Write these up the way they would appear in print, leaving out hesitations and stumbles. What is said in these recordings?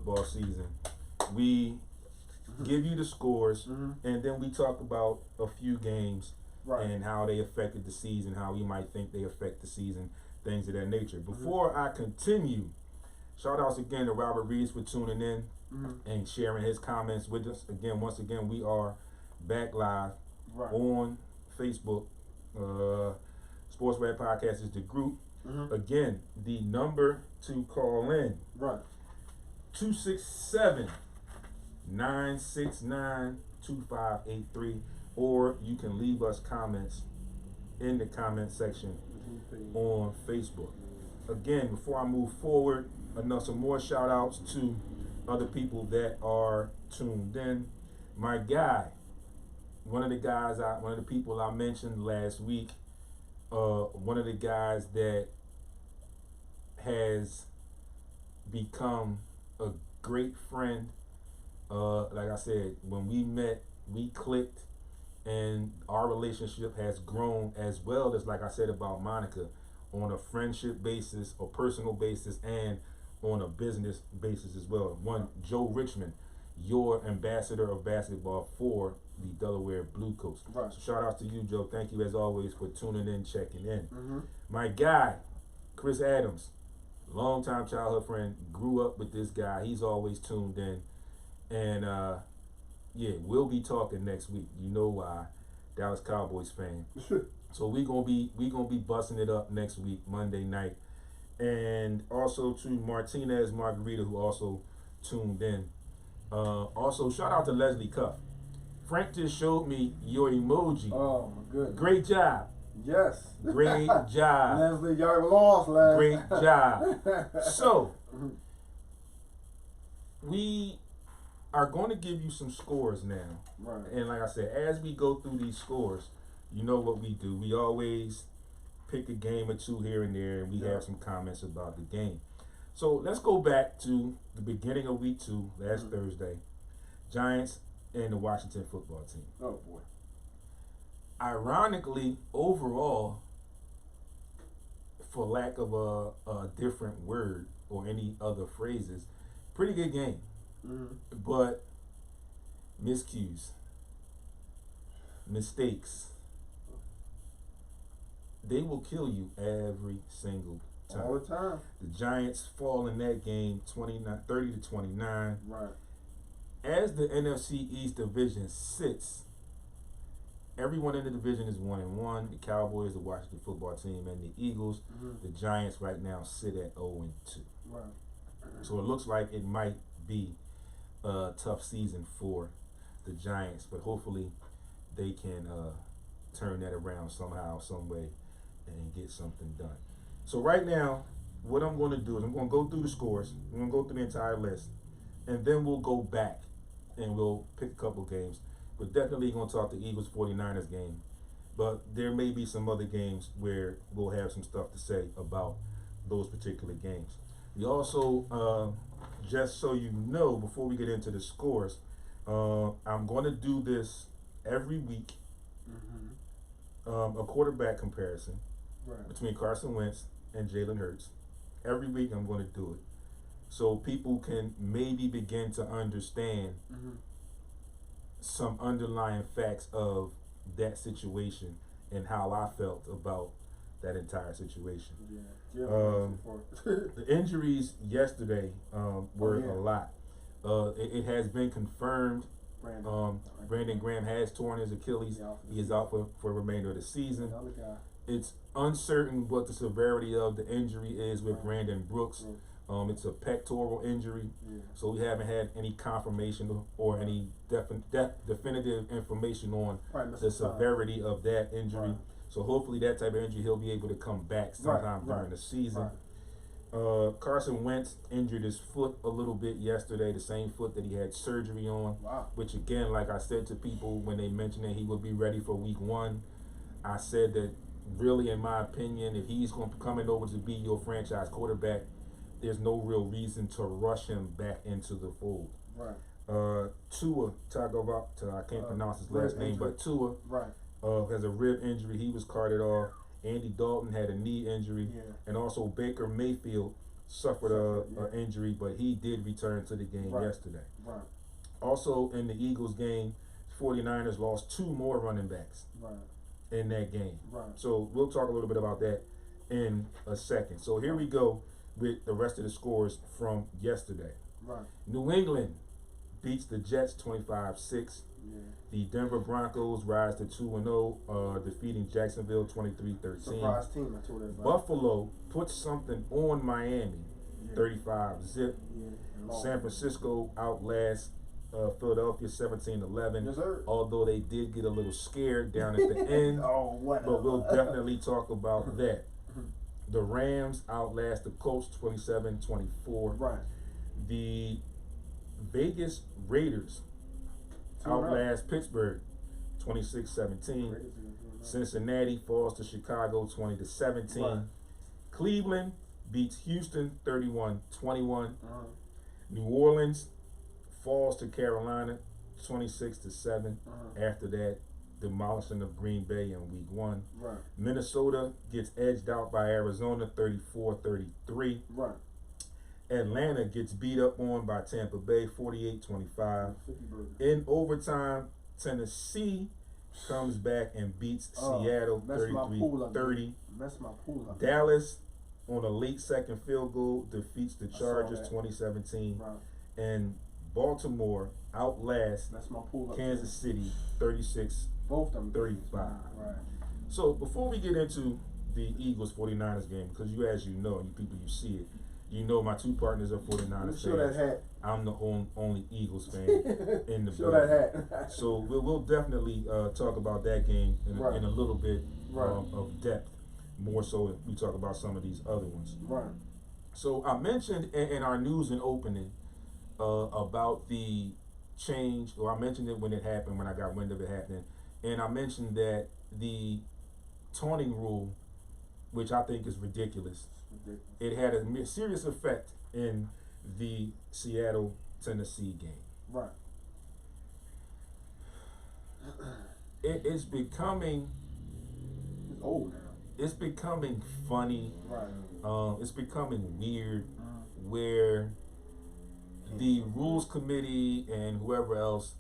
football season, we give you the scores, and then we talk about a few games and how they affected the season, how we might think they affect the season, things of that nature. Before I continue, shout outs again to Robert Reeves for tuning in and sharing his comments with us. Again, once again, we are back live on Facebook. Sports Rap Podcast is the group. Again, the number to call in 267-969-2583, or you can leave us comments in the comment section on Facebook. Again, before I move forward, some more shout outs to other people that are tuned in. My guy, one of the people I mentioned last week, one of the guys that has become a great friend. Like I said, when we met, we clicked, and our relationship has grown, as well as, like I said about Monica, on a friendship basis, or personal basis, and on a business basis as well. One, Joe Richmond, your ambassador of basketball for the Delaware Blue Coats. So shout out to you, Joe. Thank you as always for tuning in, checking in. My guy, Chris Adams, longtime childhood friend, grew up with this guy. He's always tuned in, and we'll be talking next week. You know why? Dallas Cowboys fan. So we gonna be busting it up next week, Monday night. And also to Martinez Margarita, who also tuned in. Also, shout out to Leslie Cuff. Frank just showed me your emoji. Oh, my goodness. Great job. Yes. Great job. Leslie, y'all lost, lad. Great job. So, we are going to give you some scores now. And like I said, as we go through these scores, you know what we do. We always pick a game or two here and there, and we have some comments about the game. So let's go back to the beginning of week 2, last Thursday. Giants and the Washington football team. Oh, boy. Ironically, overall, for lack of a different word or any other phrases, pretty good game. But miscues, mistakes, they will kill you every single time. All the time. The Giants fall in that game 30-29. As the NFC East division sits, everyone in the division is 1-1. The Cowboys, the Washington football team, and the Eagles. The Giants right now sit at 0-2. So it looks like it might be a tough season for the Giants, but hopefully they can turn that around somehow, some way, and get something done. So right now, what I'm going to do is I'm going to go through the scores. I'm going to go through the entire list, and then we'll go back and we'll pick a couple games. We're definitely going to talk the Eagles-49ers game, but there may be some other games where we'll have some stuff to say about those particular games. We also, just so you know, before we get into the scores, I'm going to do this every week, a quarterback comparison between Carson Wentz and Jalen Hurts. Every week I'm going to do it, so people can maybe begin to understand some underlying facts of that situation and how I felt about that entire situation. The injuries yesterday were a lot. It has been confirmed. Brandon Graham has torn his Achilles. He is out for the remainder of the season. It's uncertain what the severity of the injury is with Brandon Brooks. It's a pectoral injury, so we haven't had any confirmation or any definitive information on the severity of that injury. So hopefully that type of injury, he'll be able to come back sometime during the season. Carson Wentz injured his foot a little bit yesterday, the same foot that he had surgery on, which again, like I said to people when they mentioned that he would be ready for week 1, I said that really, in my opinion, if he's coming over to be your franchise quarterback, there's no real reason to rush him back into the fold. Tua Tagovailoa, I can't pronounce his last name, but Tua has a rib injury. He was carted off. Andy Dalton had a knee injury, and also Baker Mayfield suffered a injury, but he did return to the game yesterday. Right. Also in the Eagles game, 49ers lost 2 more running backs in that game. Right. So we'll talk a little bit about that in a second. So here we go with the rest of the scores from yesterday. Right. New England beats the Jets 25-6. Yeah. The Denver Broncos rise to 2-0, defeating Jacksonville 23-13. Surprise team, I told everybody. Buffalo puts something on Miami, 35-zip. Yeah. San Francisco outlasts Philadelphia 17-11. Yes, sir. Although they did get a little scared down at the end. Oh, what? But we'll definitely talk about that. The Rams outlast the Colts 27-24. Right. The Vegas Raiders outlast Pittsburgh 26-17. Cincinnati falls to Chicago 20-17. Right. Cleveland beats Houston 31-21. New Orleans falls to Carolina 26-7. After that, demolishing of Green Bay in week 1. Right. Minnesota gets edged out by Arizona 34-33. Right. Atlanta gets beat up on by Tampa Bay 48-25. In overtime, Tennessee comes back and beats Seattle 33-30. That's my pool up. Dallas on a late second field goal defeats the Chargers 2017. Right. And Baltimore outlasts That's my pool up. Kansas City 36-35. Both of them. Right. So before we get into the Eagles 49ers game, because you know, you people, you see it, you know my 2 partners are 49ers fans. Show that hat. I'm the only Eagles fan in the Show building. that hat. So we'll definitely talk about that game in a little bit of depth, more so if we talk about some of these other ones. Right. So I mentioned in our news and opening about the change, or I mentioned it when it happened, when I got wind of it happening, and I mentioned that the taunting rule, which I think is ridiculous, it had a serious effect in the Seattle-Tennessee game. Right. It's becoming... It's old now. It's becoming funny. Right. It's becoming weird where the rules committee and whoever else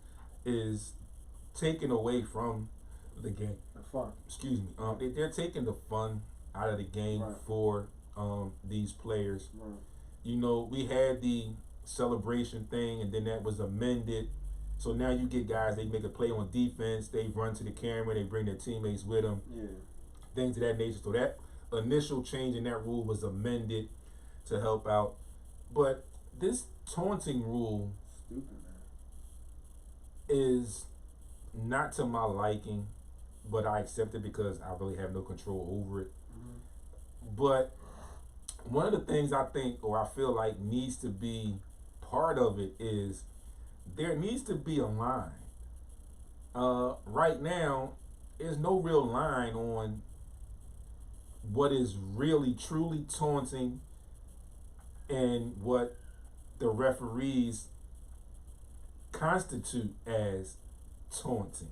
is taken away from the game. The fun. Excuse me. They're taking the fun out of the game for these players. Right. You know, we had the celebration thing, and then that was amended. So now you get guys, they make a play on defense, they run to the camera, they bring their teammates with them, things of that nature. So that initial change in that rule was amended to help out. But this taunting rule is not to my liking, but I accept it because I really have no control over it. But one of the things I think, or I feel like needs to be part of it, is there needs to be a line. Right now, there's no real line on what is really truly taunting and what the referees constitute as taunting.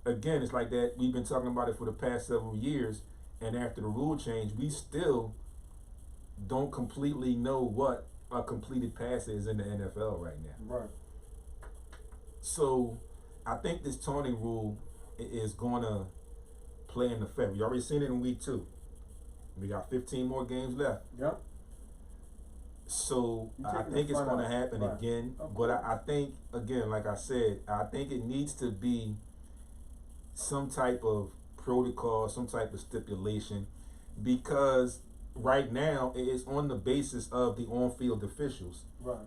Again, it's like that. We've been talking about it for the past several years, and after the rule change, we still don't completely know what a completed pass is in the NFL right now. Right. So I think this taunting rule is going to play in effect. We already seen it in week 2. We got 15 more games left. Yep. So I think it's going to happen again. But I think, again, like I said, I think it needs to be some type of protocol, some type of stipulation, because right now it's on the basis of the on-field officials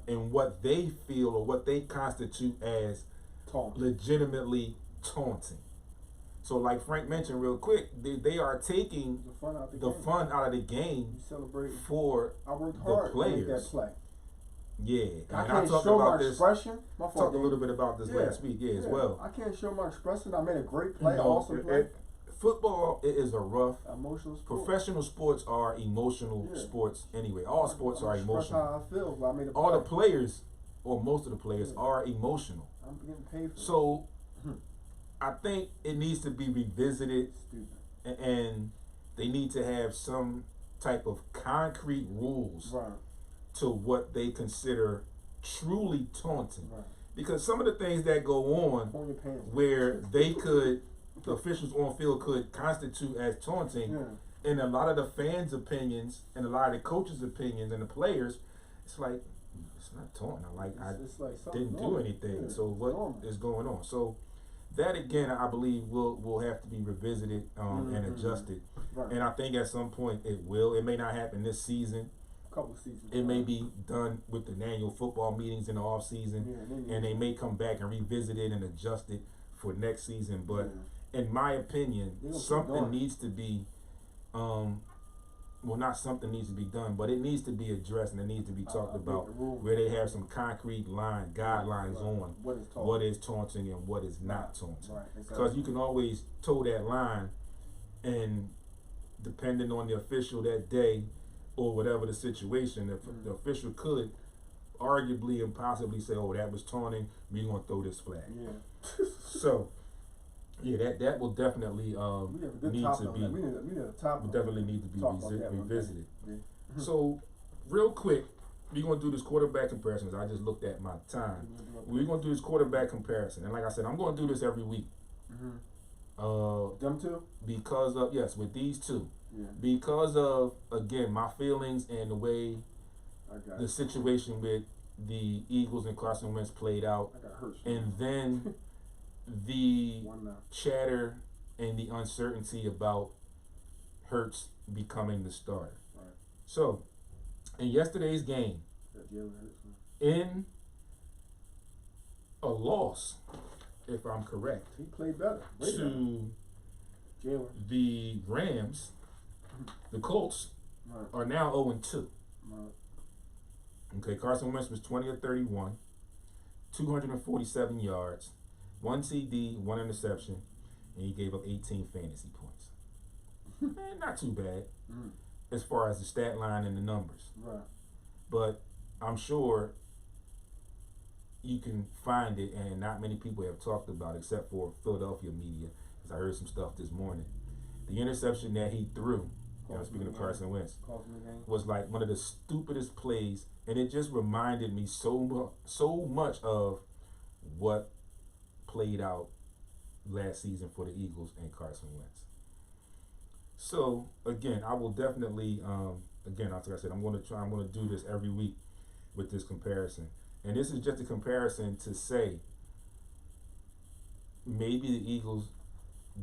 and what they feel or what they constitute as legitimately taunting. So like Frank mentioned real quick, they are taking the fun out of the game for the players. Yeah, I can't show my expression. Talked a little bit about this last week, as well. I can't show my expression. I made a great play, awesome play. Football is a rough, emotional sport. Professional sports are emotional sports anyway. All sports are emotional. How I feel. I made a all the players, or most of the players, are emotional. I'm getting paid for so, I think it needs to be revisited, and they need to have some type of concrete rules to what they consider truly taunting. Right. Because some of the things that go on where the officials on field could constitute as taunting, and a lot of the fans' opinions and a lot of the coaches' opinions and the players, it's like, it's not taunting. It's like didn't do anything. Yeah, so what is going on? So that again, I believe will have to be revisited and adjusted. Right. And I think at some point it will. It may not happen this season. Couple seasons. It may be done with the annual football meetings in the off season, and they may come back and revisit it and adjust it for next season. But in my opinion, something needs to be, well, not something needs to be done, but it needs to be addressed and it needs to be talked about where they have some concrete guidelines on what is taunting and what is not taunting. Right, exactly. Because you can always toe that line, and depending on the official that day or whatever the situation, the official could arguably and possibly say, "Oh, that was taunting. We're gonna throw this flag." Yeah. So, yeah, that will definitely need to be. Definitely need to be revisited. Yeah. So, real quick, we're gonna do this quarterback comparisons. I just looked at my time. We're gonna do this quarterback comparison, and like I said, I'm gonna do this every week. Them two? Because of with these two. Yeah. Because of, again, my feelings and the way the situation with the Eagles and Carson Wentz played out, and then the chatter and the uncertainty about Hurts becoming the starter. Right. So, in yesterday's game, in a loss, if I'm correct, he played better. To the Rams, the Colts are now 0-2. Right. Okay, Carson Wentz was 20 of 31, 247 yards, 1 CD, 1 interception, and he gave up 18 fantasy points. Not too bad as far as the stat line and the numbers. Right. But I'm sure you can find it, and not many people have talked about it except for Philadelphia media, because I heard some stuff this morning. The interception that he threw, speaking of Carson Wentz, was like one of the stupidest plays, and it just reminded me so much of what played out last season for the Eagles and Carson Wentz. So again, I will definitely, like I said, I'm going to do this every week with this comparison, and this is just a comparison to say maybe the Eagles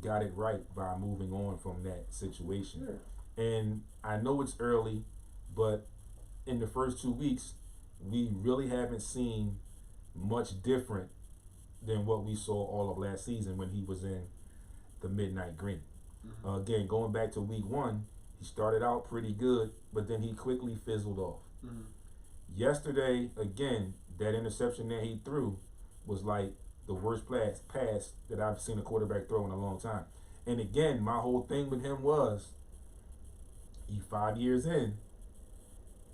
got it right by moving on from that situation. Yeah. And I know it's early, but in the first 2 weeks, we really haven't seen much different than what we saw all of last season when he was in the Midnight Green. Mm-hmm. Again, going back to week 1, he started out pretty good, but then he quickly fizzled off. Mm-hmm. Yesterday, again, that interception that he threw was like the worst pass that I've seen a quarterback throw in a long time. And again, my whole thing with him was, you 5 years in,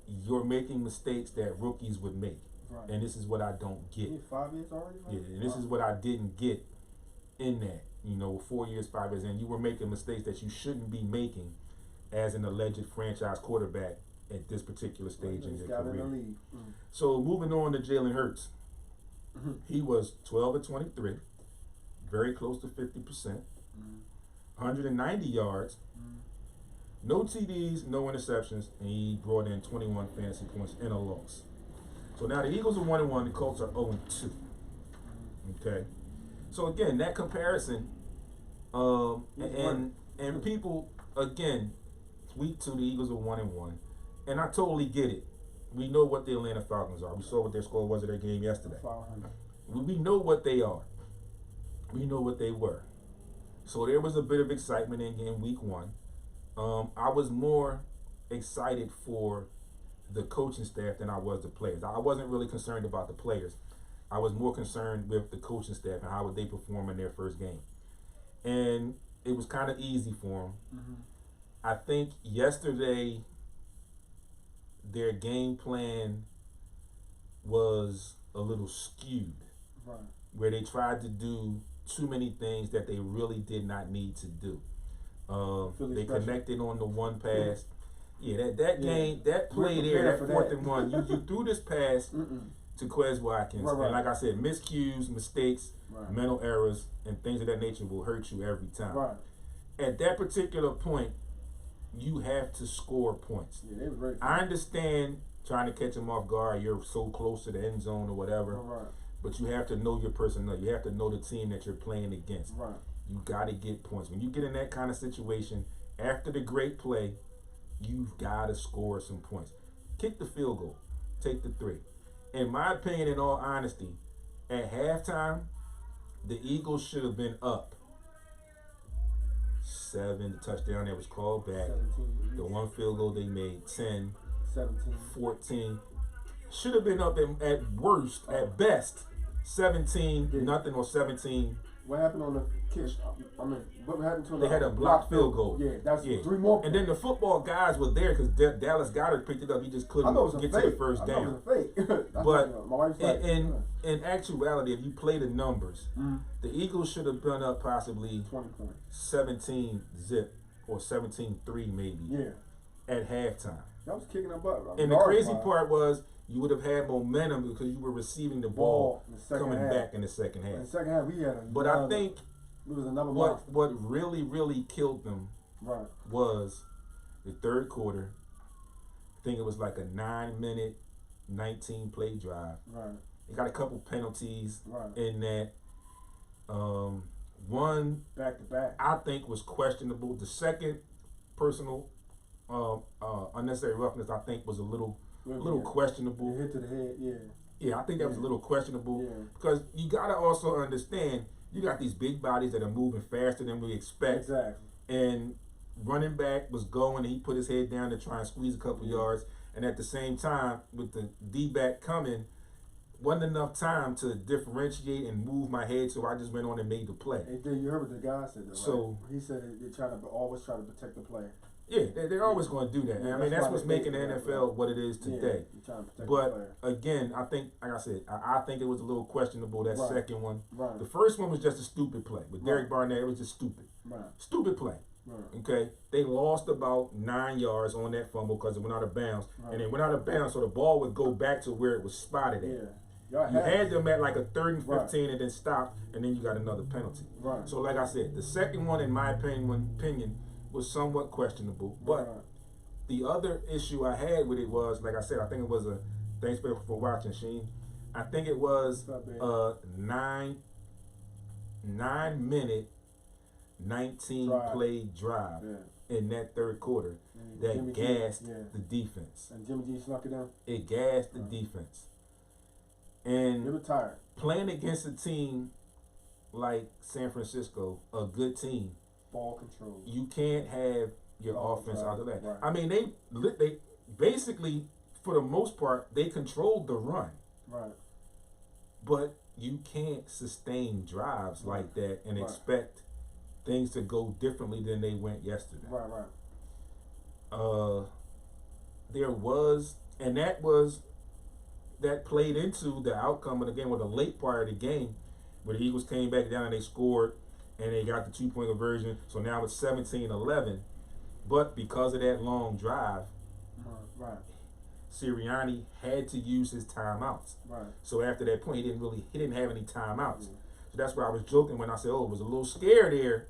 you're making mistakes that rookies would make. Right. And this is what I don't get. 5 years already? Yeah, and this is what I didn't get in that. 4 years, 5 years in, you were making mistakes that you shouldn't be making as an alleged franchise quarterback at this particular stage in your career. So moving on to Jalen Hurts. He was 12 of 23, very close to 50%, 190 yards, no TDs, no interceptions, and he brought in 21 fantasy points in a loss. So now the Eagles are 1-1, the Colts are 0-2. Okay, so again, that comparison, and people again tweet to the Eagles are 1-1, and I totally get it. We know what the Atlanta Falcons are. We saw what their score was of their game yesterday. We know what they are. We know what they were. So there was a bit of excitement in week 1. I was more excited for the coaching staff than I was the players. I wasn't really concerned about the players. I was more concerned with the coaching staff and how would they perform in their first game. And it was kind of easy for them. Mm-hmm. I think yesterday their game plan was a little skewed, right, where they tried to do too many things that they really did not need to do. They connected on the one pass. Yeah, that game, that play there, that 4th and 1, you threw this pass to Quez Watkins. Right. And like I said, miscues, mistakes, mental errors, and things of that nature will hurt you every time. Right. At that particular point, you have to score points. Yeah, they was ready. I understand trying to catch him off guard. You're so close to the end zone or whatever. Right. But you have to know your personnel. You have to know the team that you're playing against. Right. You got to get points. When you get in that kind of situation, after the great play, you've got to score some points. Kick the field goal. Take the 3. In my opinion, in all honesty, at halftime, the Eagles should have been up 7. The touchdown that was called back. 17. The 1 field goal they made, 10. 17. 14. Should have been up at worst, at best, 17 nothing or 17. What happened on the kick? I mean, what happened to They had a blocked field goal. Yeah, that's 3 more. And then the football guys were there because Dallas Goedert picked it up. He just couldn't get to the first down. But my wife's like, in actuality, if you play the numbers, the Eagles should have been up possibly 20 points, 17 zip or 17-3 maybe. Yeah. At halftime. That was kicking their butt. And the crazy part was you would have had momentum because you were receiving the ball coming back in the second half. In the second half, we had But I think it was another what really killed them was the 3rd quarter. I think it was like a 9-minute, 19-play drive. Right. They got a couple penalties in that. One back to back, I think was questionable. The second personal unnecessary roughness, I think, was a little questionable. Hit to the head, Yeah, I think that was a little questionable because you gotta also understand you got these big bodies that are moving faster than we expect. Exactly. And running back was going, and he put his head down to try and squeeze a couple yards, and at the same time, with the D-back coming, wasn't enough time to differentiate and move my head, so I just went on and made the play. And then you heard what the guy said, though, so he said they're always trying to protect the player. Yeah, they're always going to do that. Yeah, I mean, that's what's making the NFL what it is today. But again, I think, like I said, I think it was a little questionable, that second one. The first one was just a stupid play. With Derek Barnett, it was just stupid. Stupid play. Okay? They lost about 9 yards on that fumble because it went out of bounds. And it went out of bounds, so the ball would go back to where it was spotted at. You had them at like a 3rd and 15 and then stopped, and then you got another penalty. So like I said, the second one, in my opinion, was somewhat questionable. But the other issue I had with it was, like I said, I think it was a, thanks for watching, Sheen. I think it was a 9-minute, 19-play drive in that 3rd quarter that gassed the defense. And Jimmy G snuck it down? It gassed the defense. And they were tired. Playing against a team like San Francisco, a good team, ball control, you can't have your offense out of that. I mean, they basically, for the most part, they controlled the run. But you can't sustain drives like that and expect things to go differently than they went yesterday. There was, and that played into the outcome of the game, with a late part of the game where the Eagles came back down and they scored and they got the 2-point conversion. So now it's 17-11. But because of that long drive, Sirianni had to use his timeouts. So after that point, he didn't have any timeouts. So that's why I was joking when I said, it was a little scare there.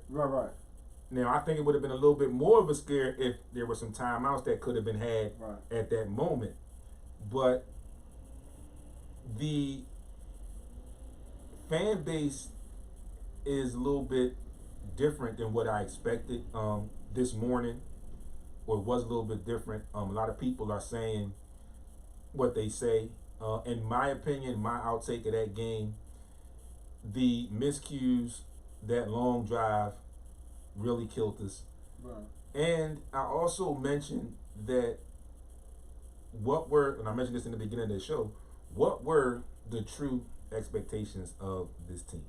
Now, I think it would have been a little bit more of a scare if there were some timeouts that could have been had at that moment. But the fan base is a little bit different than what I expected this morning, or was a little bit different. A lot of people are saying what they say. In my opinion, my outtake of that game, the miscues, that long drive really killed us. And I also mentioned that and I mentioned this in the beginning of the show, what were the true expectations of this team?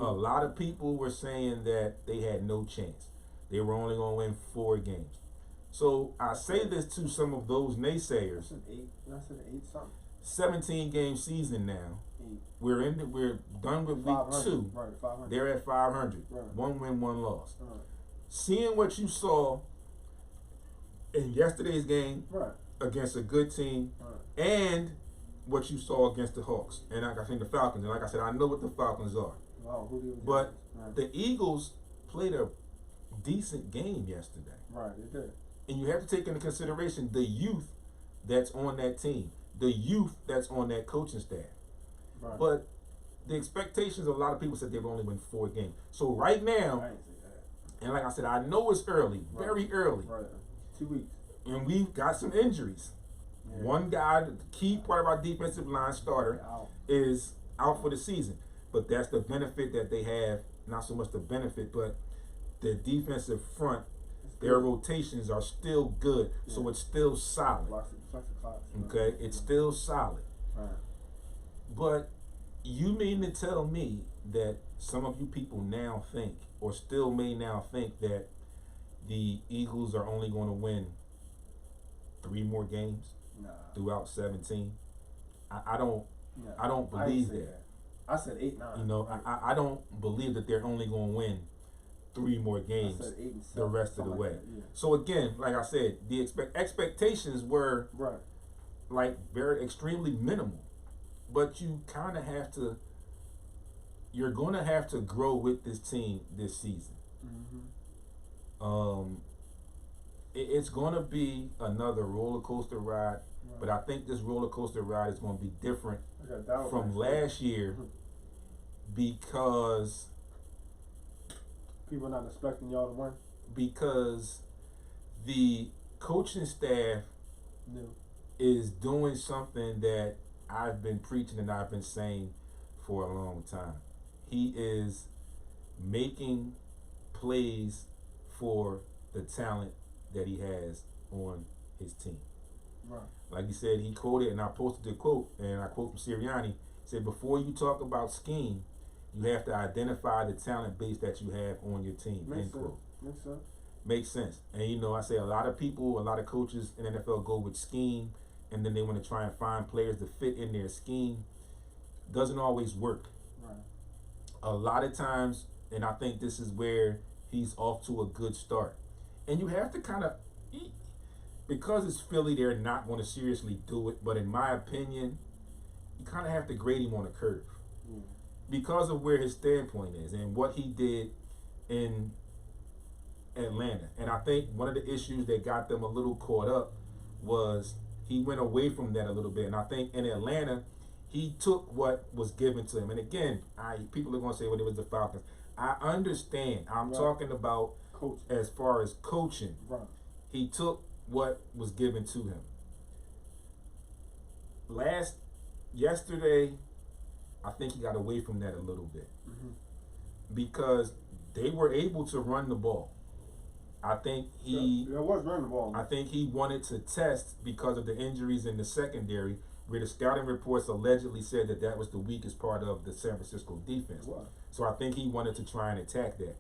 A lot of people were saying that they had no chance. They were only going to win 4 games. So I say this to some of those naysayers. That's an 8 something. 17-game season now. We're done with week 2. They're at 500. 1 win, 1 loss. Seeing what you saw in yesterday's game Right. against a good team, Right. and what you saw against the Hawks, and like I think the Falcons. And like I said, I know what the Falcons are, Wow. Who did? but Right. the Eagles played a decent game yesterday. Right. They did. And you have to take into consideration the youth that's on that team, the youth that's on that coaching staff. Right. But the expectations, a lot of people said they've only won 4 games. So right now, I ain't say that. and like I said, I know it's early, Right. very early, Right. 2 weeks. and we've got some injuries. Yeah. One guy, the key part of our defensive line starter, Out. is out for the season. But that's the benefit that they have. Not so much the benefit, but the defensive front, their rotations are still good. So Yeah. it's still solid. Flex the clock. Okay? It's still solid. Right. But you mean to tell me that some of you people now think, or still may now think, that the Eagles are only going to win 3 more games Nah. throughout 17? I don't Nah. I don't I ain't believe say that. I said 8, 9. You know, Right. I don't believe that they're only going to win 3 more I games said 8 and 7, the rest of the something way. like that, yeah. So again, like I said, the expectations were Right. like very extremely minimal, but you kind of have to. You're going to have to grow with this team this season. Mm-hmm. It's going to be another roller coaster ride, Right. but I think this roller coaster ride is going to be different I got doubt from next year. last year Mhm. because People not expecting y'all to win. the coaching staff No. is doing something that I've been preaching and I've been saying for a long time. He is making plays for the talent that he has on his team. Right. Like he said, he quoted, and I posted the quote, and I quote from Sirianni, he said, before you talk about scheme, you have to identify the talent base that you have on your team, Makes end sense. quote. Makes sense. Makes sense. And you know, I say a lot of people, a lot of coaches in NFL go with scheme, and then they want to try and find players to fit in their scheme. Doesn't always work. Right. A lot of times, and I think this is where he's off to a good start. And you have to kind of, because it's Philly, they're not going to seriously do it. But in my opinion, you kind of have to grade him on a curve Yeah. because of where his standpoint is and what he did in Atlanta. And I think one of the issues that got them a little caught up was he went away from that a little bit. And I think in Atlanta, he took what was given to him. And again, people are going to say, well, it was the Falcons. I understand. I'm Right. talking about Coach. as far as coaching. Right. He took what was given to him. Yesterday, I think he got away from that a little bit Mm-hmm. because they were able to run the ball. I think he was running the ball. I think he wanted to test because of the injuries in the secondary, where the scouting reports allegedly said that that was the weakest part of the San Francisco defense. It was. So I think he wanted to try and attack that.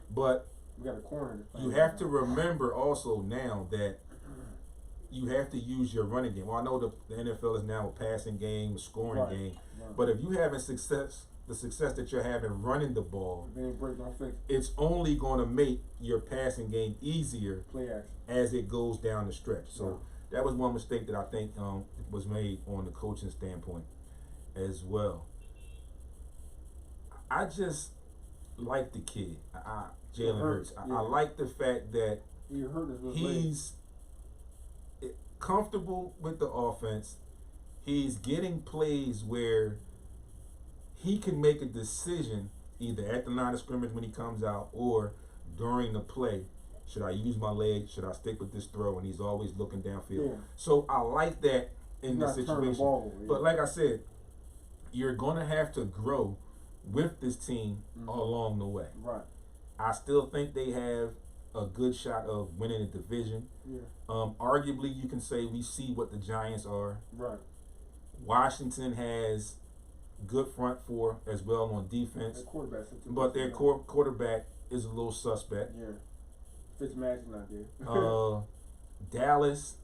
But We got a corner. that's you playing have right to now. remember also now that you have to use your running game. Well, I know the NFL is now a passing game, a scoring Right. game, Right. but if you having the success that you're having running the ball, If it ain't break, don't fix. it's only going to make your passing game easier Play action. as it goes down the stretch. So Right. that was one mistake that I think was made on the coaching standpoint as I just like the kid, Jalen Hurts. Yeah. I like the fact that You hurt us with he's comfortable with the offense. He's getting plays where he can make a decision either at the line of scrimmage when he comes out or during the play. Should I use my leg? Should I stick with this throw? And he's always looking downfield. Yeah. So I like that in He's this not turning the situation. ball over, yeah. But like I said, you're gonna have to grow with this team Mhm. along the way. Right. I still think they have a good shot of winning the division. Yeah. Arguably, you can say we see what the Giants are. Right. Washington has good front four as well on defense, Their quarterback. but their quarterback is a little suspect. Yeah. Fitzmagic not there. Dallas,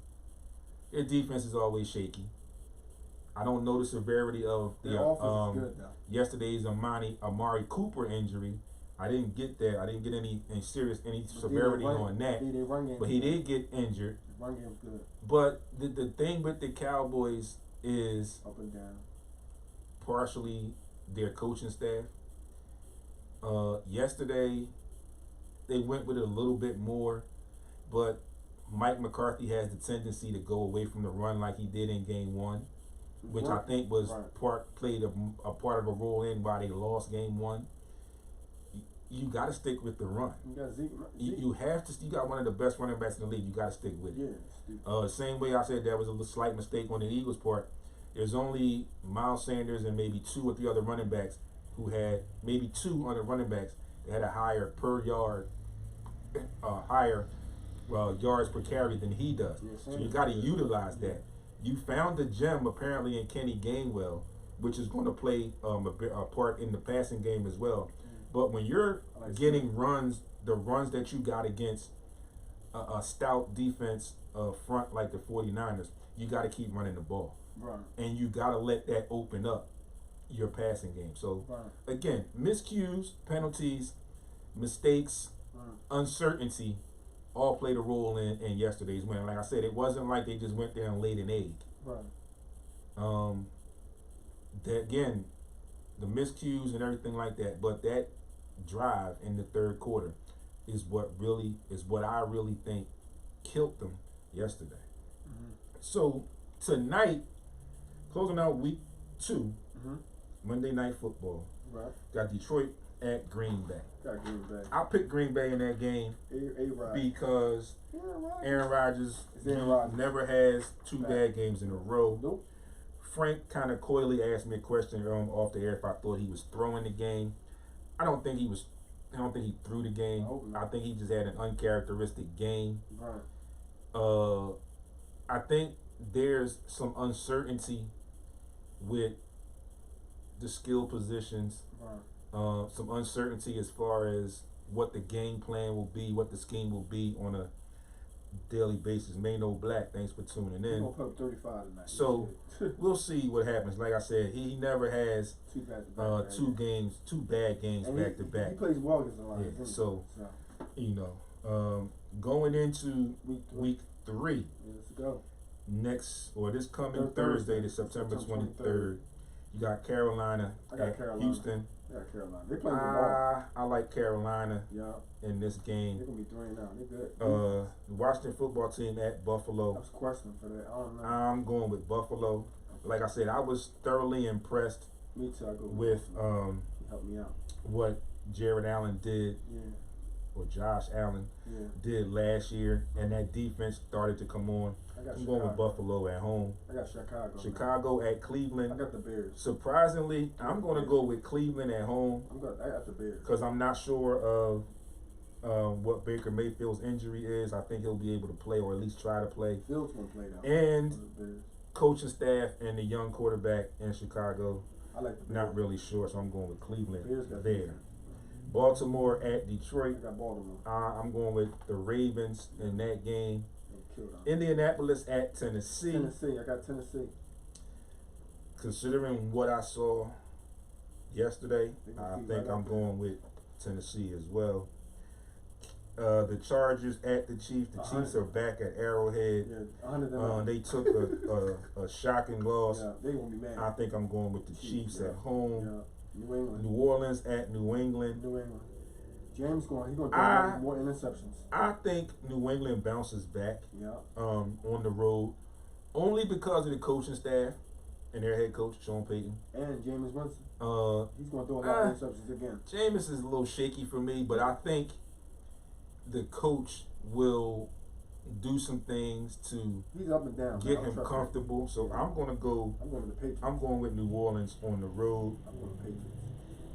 their defense is always shaky. I don't know the severity of Their offense is good though. yesterday's Amari Cooper injury, I didn't get that. I didn't get any severity on that. But he did get injured. Run game's good. But the thing with the Cowboys is up and down. Partially their coaching staff. Yesterday they went with it a little bit more, but Mike McCarthy has the tendency to go away from the run like he did in Game 1, which I think was played a part of a role in why they lost Game 1. You got to stick with the run. You got Zeke. You have to. You got one of the best running backs in the league. You got to stick with it. Yeah. Same way I said that was a slight mistake on the Eagles' part. There's only Miles Sanders and maybe 2 or 3 other running backs who had maybe 2 other running backs that had a higher per yard, yards per carry than he does. So you got to utilize that. You found the gem apparently in Kenny Gainwell, which is going to play a part in the passing game as well. But when you're getting the runs that you got against a stout defense front like the 49ers, you got to keep running the ball. Right. And you got to let that open up your passing game. So, again, miscues, penalties, mistakes, uncertainty all played a role in yesterday's win. Like I said, it wasn't like they just went there and laid an egg. Right. Again, the miscues and everything like that, but that drive in the third quarter is what I really think killed them yesterday. Mm-hmm. So tonight, closing out week 2, Monday Night Football. Right. Got Detroit at Green Bay. Got Green Bay. I picked Green Bay in that game because Aaron Rodgers never has 2 bad games in a row. Nope. Frank kind of coyly asked me a question off the air if I thought he was throwing the game. I don't think he threw the game. I think he just had an uncharacteristic game. Right. I think there's some uncertainty with the skill positions. Right. Some uncertainty as far as what the game plan will be, what the scheme will be on a daily basis. Mano Black, thanks for tuning in. He's gonna put up 35 tonight. So we'll see what happens. Like I said, he never has 2 bad games back to back. He plays well against the Lions. Yeah, so going into week 3. Let's go. This coming Thursday, the September 23rd, you got Carolina at Houston. I got Carolina. They play good ball. I like Carolina in this game. They're gonna be 3-0. They're good. The Washington football team at Buffalo. I was questioning for that. I don't know. I'm going with Buffalo. Like I said, I was thoroughly impressed. Me too. I go with help me out. What Jared Allen did. Yeah. Or Josh Allen did last year, and that defense started to come on. I'm going with Buffalo at home. I got Chicago. Chicago at Cleveland. I got the Bears. Surprisingly, I'm going to go with Cleveland at home. I got the Bears. Because I'm not sure of what Baker Mayfield's injury is. I think he'll be able to play, or at least try to play. Fields going to play though. And coaching staff and the young quarterback in Chicago. I like the Bears. Not really sure, so I'm going with Cleveland Bears got there. Baltimore at Detroit. I got Baltimore. I'm going with the Ravens in that game. Indianapolis at Tennessee. I got Tennessee. Considering what I saw yesterday, I think I'm going with Tennessee as well. The Chargers at the Chiefs. The Chiefs are back at Arrowhead. Yeah, they took a shocking loss. Yeah, they're going to be mad. I think I'm going with the Chiefs at home. Yeah. New Orleans at New England. James he's going to throw more interceptions. I think New England bounces back on the road, only because of the coaching staff and their head coach, Sean Payton. And Jameis Winston. He's going to throw a lot of interceptions again. Jameis is a little shaky for me, but I think the coach will do some things to he's up and down, get him comfortable. So I'm going to go. I'm going with the Patriots. I'm going with New Orleans on the road. I'm going with the Patriots.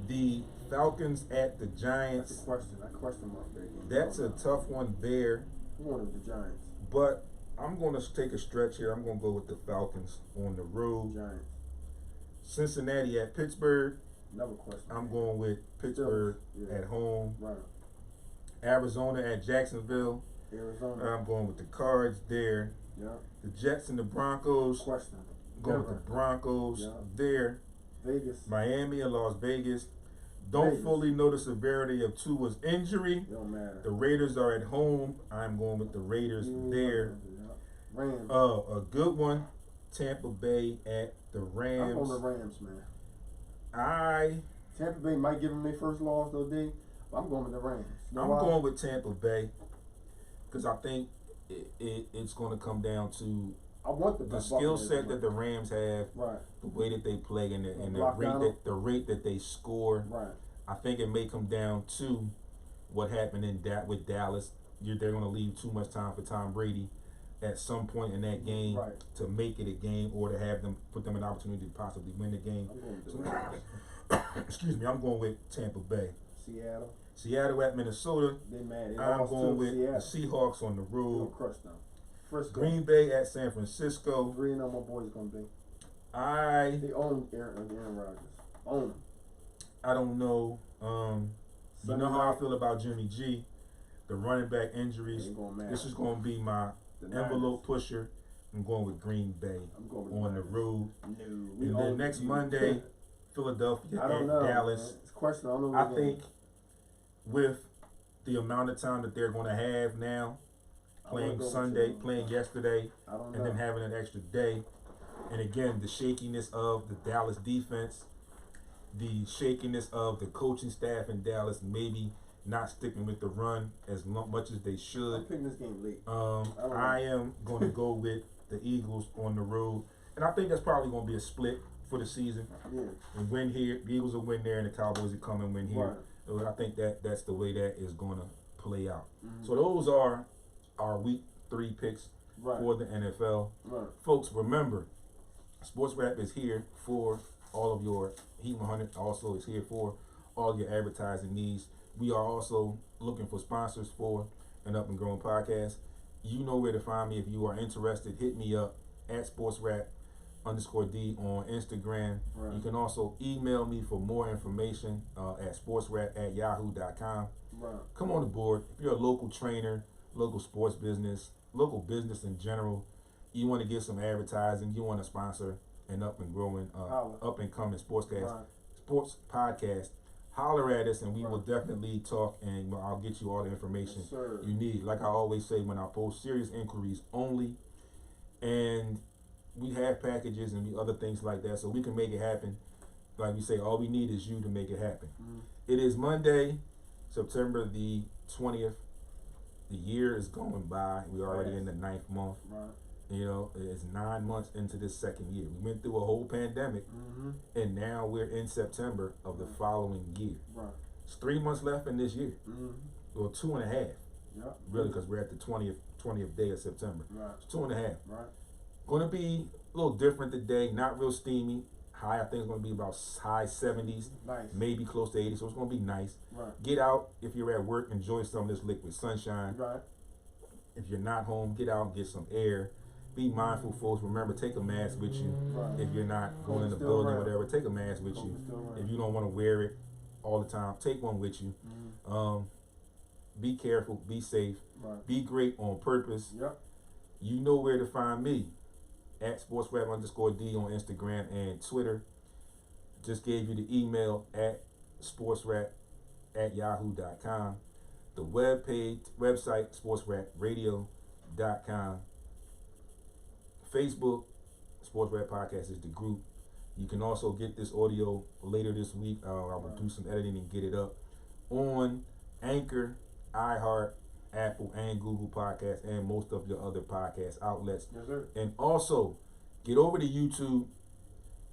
The Falcons at the Giants. That's a question. I question mark that game. That's a tough one there. I'm going with the Giants. But I'm going to take a stretch here. I'm going to go with the Falcons on the road. Giants. Cincinnati at Pittsburgh. Never question. I'm going with Pittsburgh at home. Right. Arizona at Jacksonville. Arizona. I'm going with the Cards there. Yeah. The Jets and the Broncos. Question. Going with the Broncos there. Vegas. Miami and Las Vegas. Don't Vegas. fully know the severity of Tua's injury. It don't matter. The Raiders are at home. I'm going with the Raiders there. Rams. A good one. Tampa Bay at the Rams. I'm on the Rams, man. Tampa Tampa Bay might give them their first loss though, D. But I'm going with the Rams. I'm going with Tampa Bay because I think it's going to come down to I want the skill set that the Rams have, right, the way that they play, and the rate that they score. Right. I think it may come down to what happened with Dallas. They're going to leave too much time for Tom Brady at some point in that game Right. to make it a game or to have them put them an opportunity to possibly win the game. I'm going with the Rams. Excuse me, I'm going with Tampa Bay. Seattle. Seattle at Minnesota. They mad. I'm going with Seattle. the Seahawks on the road. Crush them. Frisco. Green Bay at San Francisco. Green on my boys gonna be. I They own Aaron Rodgers. Own him. I don't know. You know how I feel about Jimmy G. The running back injuries. This is going to be my envelope pusher. I'm going with Green Bay on the road. No, and then next Monday, Philadelphia I don't at know, Dallas. Man. It's a question. I don't know. I think with the amount of time that they're going to have now, playing Sunday, playing yesterday, and then having an extra day, and again the shakiness of the Dallas defense, the shakiness of the coaching staff in Dallas, maybe not sticking with the run as much as they should. I'm picking this game late. I am going to go with the Eagles on the road, and I think that's probably going to be a split for the season. Yeah. And win here, the Eagles will win there, and the Cowboys will come and win here. Right. So I think that's the way that is going to play out. Mm-hmm. So those are our week 3 picks for the NFL. Right. Folks, remember, Sports Rap is here for all of your Heat 100. Also is here for all your advertising needs. We are also looking for sponsors for an up and growing podcast. You know where to find me if you are interested. Hit me up at sportsrap_D on Instagram. Right. You can also email me for more information at sportsrap@yahoo.com. Right. Come on board. If you're a local trainer, local sports business, local business in general, you want to get some advertising, you want to sponsor an up and growing, up and coming sports podcast, holler at us and we will definitely talk, and I'll get you all the information you need. Like I always say when I post, serious inquiries only, and we have packages and other things like that, so we can make it happen. Like we say, all we need is you to make it happen. It is Monday, September the 20th. The year is going by. We're already in the 9th month. Right. You know, it's 9 months into this second year. We went through a whole pandemic, and now we're in September of the following year. Right. It's 3 months left in this year, or 2.5. Yeah. Really, because we're at the 20th day of September. Right. It's 2.5. Right. Going to be a little different today. Not real steamy. High, I think, is going to be about high 70s, nice. Maybe close to 80. So it's going to be nice. Right. Get out if you're at work. Enjoy some of this liquid sunshine. Right. If you're not home, get out and get some air. Be mindful, folks. Remember, take a mask with you. Right. If you're not going in the building or whatever, take a mask with you. If you don't want to wear it all the time, take one with you. Be careful. Be safe. Right. Be great on purpose. Yep. You know where to find me at sportsrap_D on Instagram and Twitter. Just gave you the email at sportsrap@yahoo.com. The website, sportsrapradio.com. Facebook, Sports Rap Podcast is the group. You can also get this audio later this week. I will do some editing and get it up on Anchor, iHeart, Apple, and Google Podcasts, and most of your other podcast outlets. Yes, sir. And also, get over to YouTube,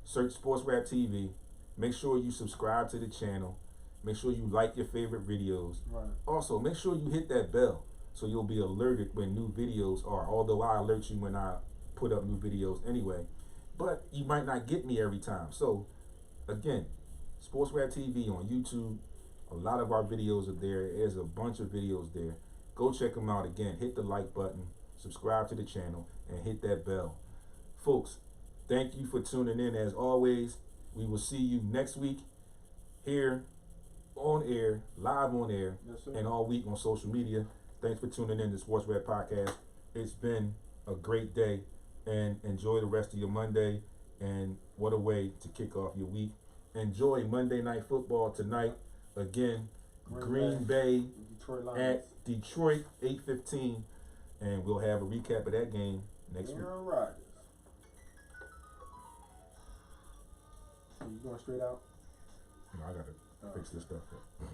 search Sports Rap TV. Make sure you subscribe to the channel. Make sure you like your favorite videos. Right. Also, make sure you hit that bell so you'll be alerted when new videos are. Although I alert you when I put up new videos anyway, but you might not get me every time. So, again, Sports Rap TV on YouTube. A lot of our videos are there. There's a bunch of videos there. Go check them out. Again, hit the like button, subscribe to the channel, and hit that bell. Folks, thank you for tuning in. As always, we will see you next week here on air, live on air, and all week on social media. Thanks for tuning in to Sports Rap Podcast. It's been a great day, and enjoy the rest of your Monday. And what a way to kick off your week. Enjoy Monday Night Football tonight. again, Green Bay Detroit Lions. at Detroit, 8:15, and we'll have a recap of that game next week. Aaron Rodgers. So you going straight out? No, I gotta fix this stuff up.